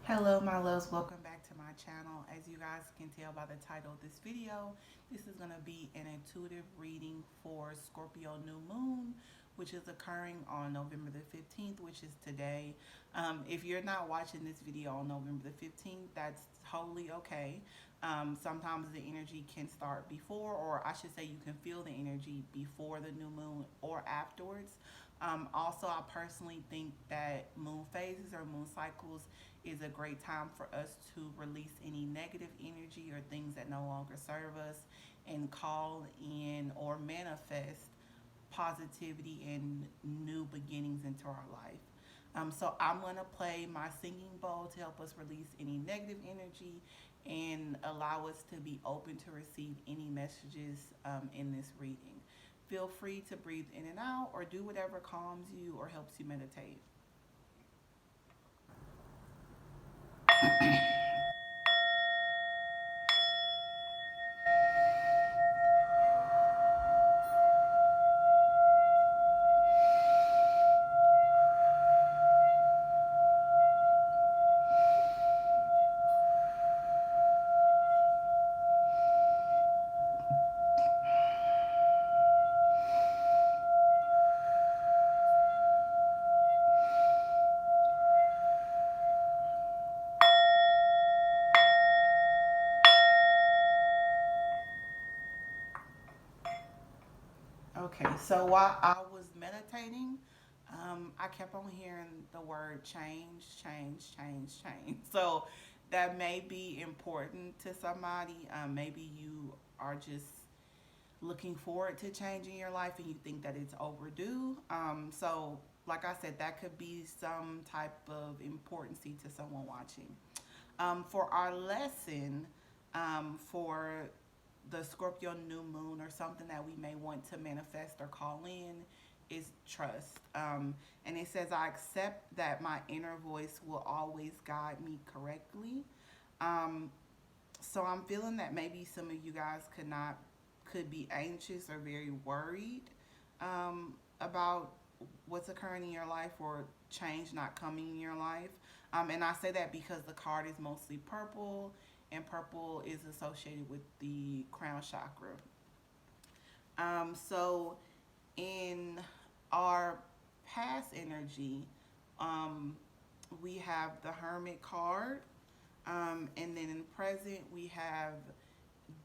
Hello, my loves. Welcome back to my channel. As you guys can tell by the title of this video, this is going to be an intuitive reading for Scorpio new moon, which is occurring on November the 15th, which is today. If you're not watching this video on November the 15th, that's totally okay. Sometimes the energy can start before, or I should say, you can feel the energy before the new moon or afterwards. Also, I personally think that moon phases or moon cycles is a great time for us to release any negative energy or things that no longer serve us and call in or manifest positivity and new beginnings into our life. So I'm going to play my singing bowl to help us release any negative energy and allow us to be open to receive any messages in this reading. Feel free to breathe in and out or do whatever calms you or helps you meditate. Okay, so while I was meditating, I kept on hearing the word change, change, change, change. So that may be important to somebody. Maybe you are just looking forward to changing your life and you think that it's overdue. So, like I said, that could be some type of importancy to someone watching. For our lesson, for the Scorpio new moon or something that we may want to manifest or call in is trust. And it says, I accept that my inner voice will always guide me correctly. Um, so I'm feeling that maybe some of you guys could be anxious or very worried about what's occurring in your life or change not coming in your life. And I say that because the card is mostly purple, and purple is associated with the crown chakra. So in our past energy, um, we have the Hermit card, and then in present we have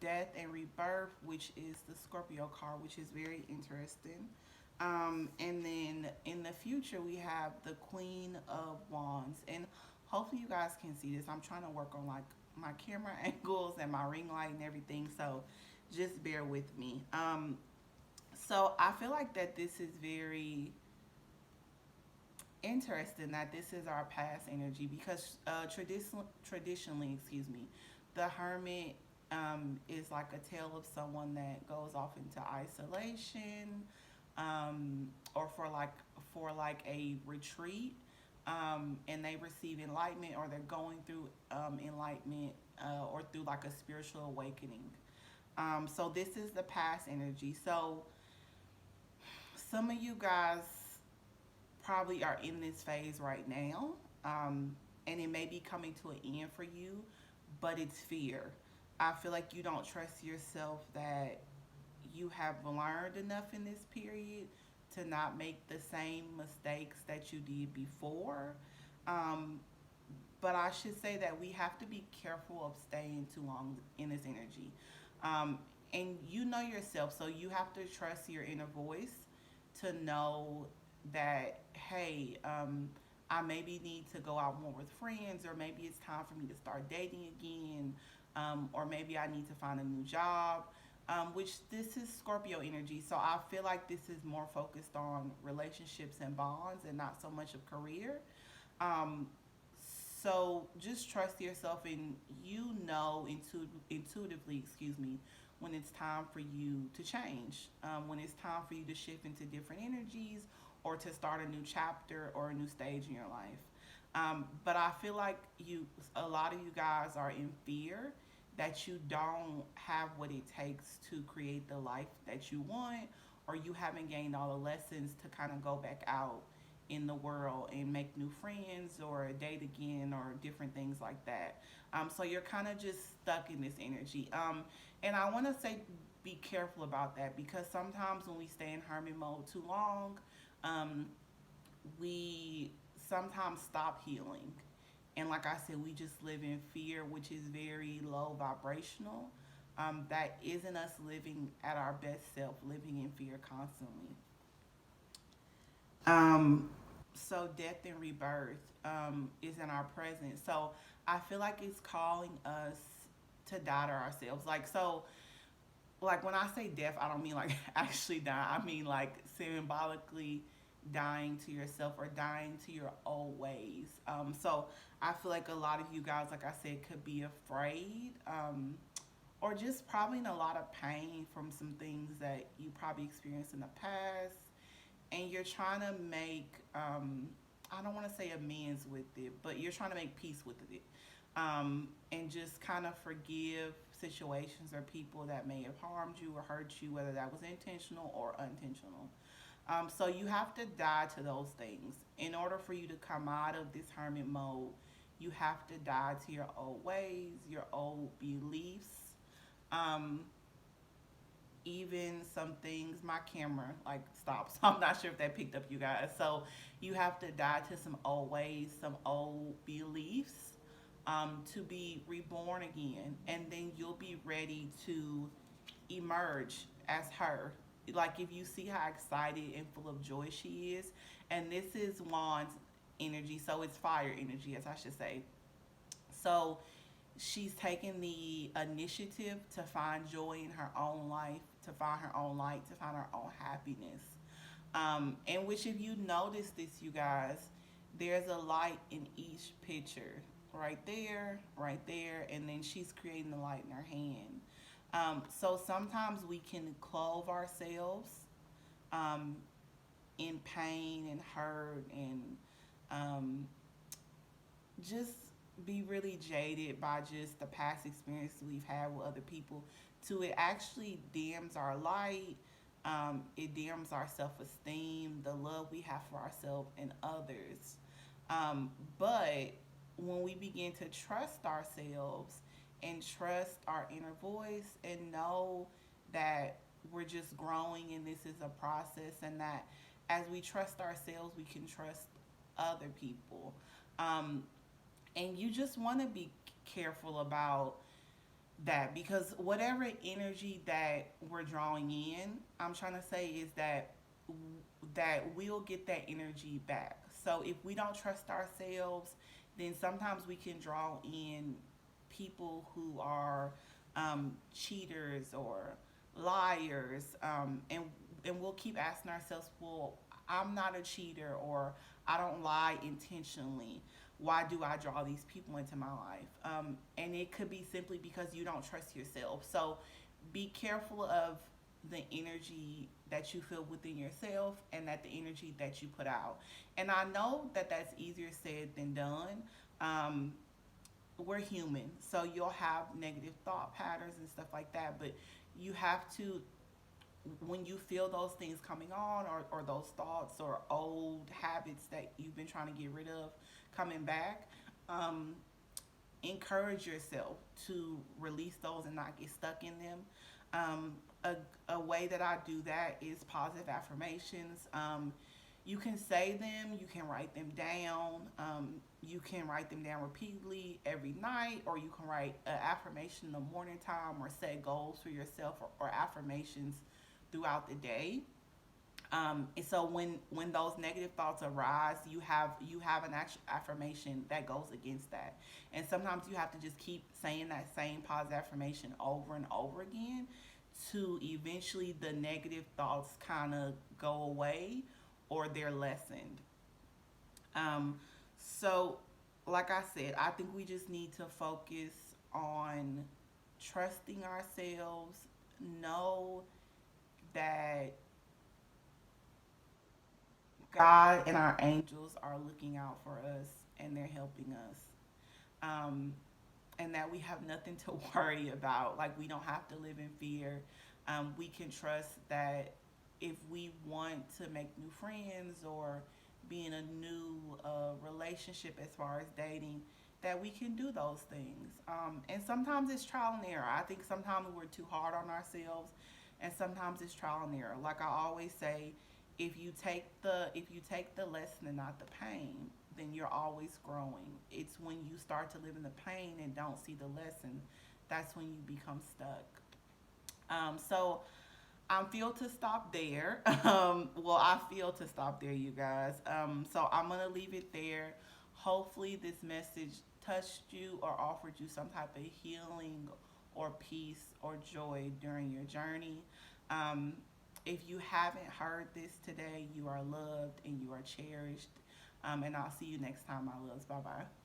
death and rebirth, which is the Scorpio card, which is very interesting. And then in the future, we have the Queen of Wands. And hopefully, you guys can see this. I'm trying to work on like my camera angles and my ring light and everything. So just bear with me. So I feel like that this is very interesting that this is our past energy because traditionally, excuse me, the hermit is like a tale of someone that goes off into isolation, or for like a retreat, and they receive enlightenment or they're going through enlightenment or through like a spiritual awakening. So this is the past energy. So some of you guys probably are in this phase right now, and it may be coming to an end for you, but it's fear. I feel like you don't trust yourself that you have learned enough in this period to not make the same mistakes that you did before. Um, but I should say that we have to be careful of staying too long in this energy. Um, and you know yourself, so you have to trust your inner voice to know that, hey, I maybe need to go out more with friends, or maybe it's time for me to start dating again, or maybe I need to find a new job. Which this is Scorpio energy, so I feel like this is more focused on relationships and bonds and not so much of career. Um, so just trust yourself, and you know intuitively, excuse me, when it's time for you to change, when it's time for you to shift into different energies or to start a new chapter or a new stage in your life. But I feel like a lot of you guys are in fear that you don't have what it takes to create the life that you want, or you haven't gained all the lessons to kind of go back out in the world and make new friends or date again or different things like that. So you're kind of just stuck in this energy. And I want to say be careful about that because sometimes when we stay in hermit mode too long, um, we sometimes stop healing. And like I said, we just live in fear, which is very low vibrational. That isn't us living at our best self, living in fear constantly. Um, so death and rebirth is in our present. So I feel like it's calling us to die to ourselves. Like when I say death, I don't mean like actually die. I mean like symbolically dying to yourself or dying to your old ways. So I feel like a lot of you guys, like I said, could be afraid, or just probably in a lot of pain from some things that you probably experienced in the past, and you're trying to make, I don't want to say amends with it, but you're trying to make peace with it, and just kind of forgive situations or people that may have harmed you or hurt you, whether that was intentional or unintentional. So you have to die to those things. In order for you to come out of this hermit mode, you have to die to your old ways, your old beliefs. Um, Even some things, my camera like stopped, so I'm not sure if that picked up you guys. So you have to die to some old ways, some old beliefs, to be reborn again, and then you'll be ready to emerge as her. Like if you see how excited and full of joy she is, and this is Wands energy, so it's fire energy, as I should say. So she's taken the initiative to find joy in her own life, to find her own light, to find her own happiness. And which, if you notice this, you guys, there's a light in each picture, right there, and then she's creating the light in her hand. So sometimes we can clothe ourselves um, in pain and hurt and um, just be really jaded by just the past experiences we've had with other people to it actually dims our light. It dims our self-esteem, the love we have for ourselves and others. But when we begin to trust ourselves and trust our inner voice and know that we're just growing and this is a process, and that as we trust ourselves we can trust other people. um, and you just want to be careful about that, because whatever energy that we're drawing in, I'm trying to say is that we'll get that energy back. So if we don't trust ourselves, then sometimes we can draw in people who are cheaters or liars, and we'll keep asking ourselves, well, I'm not a cheater, or I don't lie intentionally. Why do I draw these people into my life? And it could be simply because you don't trust yourself. So be careful of the energy that you feel within yourself and that the energy that you put out. And I know that that's easier said than done. Um, we're human, so you'll have negative thought patterns and stuff like that, but you have to, when you feel those things coming on, or those thoughts or old habits that you've been trying to get rid of coming back, um, encourage yourself to release those and not get stuck in them. Um, a way that I do that is positive affirmations. You can say them, you can write them down, you can write them down repeatedly every night, or you can write an affirmation in the morning time, or set goals for yourself, or affirmations throughout the day. And so when those negative thoughts arise, you have an actual affirmation that goes against that. And sometimes you have to just keep saying that same positive affirmation over and over again to eventually the negative thoughts kind of go away, or they're lessened. Um, so, like I said, I think we just need to focus on trusting ourselves, know that God and our angels are looking out for us and they're helping us. Um, and that we have nothing to worry about. Like, we don't have to live in fear. We can trust that if we want to make new friends or being a new relationship as far as dating, that we can do those things. And sometimes it's trial and error. I think sometimes we're too hard on ourselves, and sometimes it's trial and error. Like I always say, if you take the lesson and not the pain, then you're always growing. It's when you start to live in the pain and don't see the lesson, that's when you become stuck. So I feel to stop there. I feel to stop there, you guys. So I'm gonna leave it there. Hopefully, this message touched you or offered you some type of healing or peace or joy during your journey. Um, if you haven't heard this today, you are loved and you are cherished. And I'll see you next time, my loves. Bye bye.